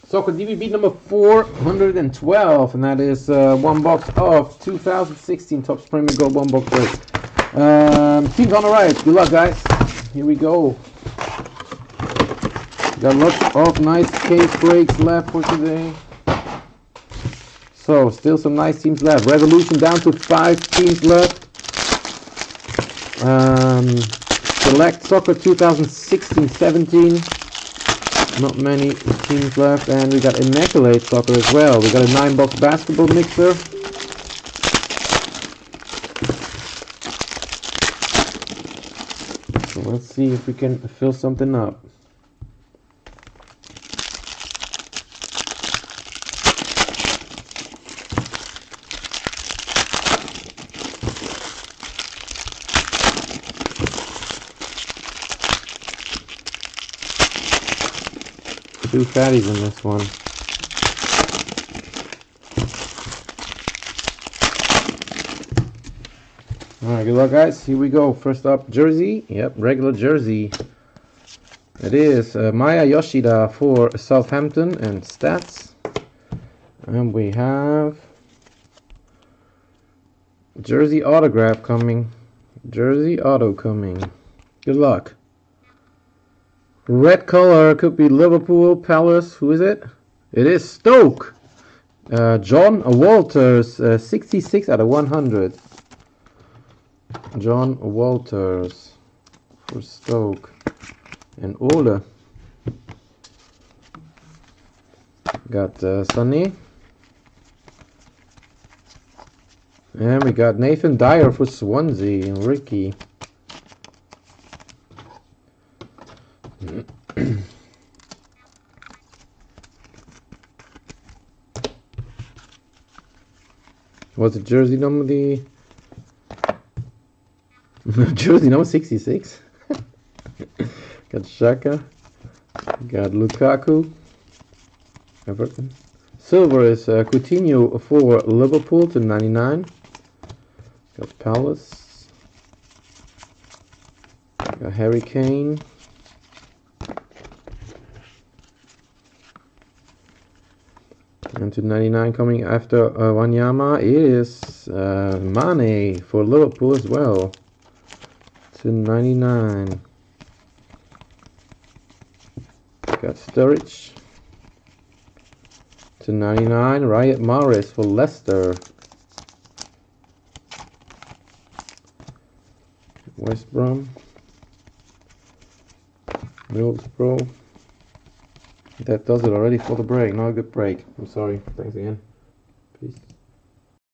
Soccer DBB number 412, and that is one box of 2016 Topps Premier Gold one box break. Teams on the right. Good luck, guys. Here we go. Got lots of nice case breaks left for today. So, still some nice teams left. Revolution down to 5 teams left. Select Soccer 2016-17. Not many teams left, and we got Immaculate Soccer as well. We got a 9-box basketball mixer. So let's see if we can fill something up. Two fatties in this one. Alright, good luck, guys. Here we go. First up, jersey. Yep, regular jersey. It is Maya Yoshida for Southampton and stats. And we have jersey autograph coming. Jersey auto coming. Good luck. Red color could be Liverpool, Palace. Who is it? It is Stoke. John Walters, 66 out of 100. John Walters for Stoke. And Ole. Got Sonny. And we got Nathan Dyer for Swansea and Ricky. What's the jersey number? The jersey number 66. Got Shaka. Got Lukaku. Everton. Silver is Coutinho for Liverpool to 99. Got Palace. Got Harry Kane. And to 99 coming after Wanyama is Mane for Liverpool as well. To 99. Got Sturridge. To 99, Riyad Mahrez for Leicester. West Brom. Middlesbrough. That does it already for the break. Not a good break. I'm sorry. Thanks again. Peace.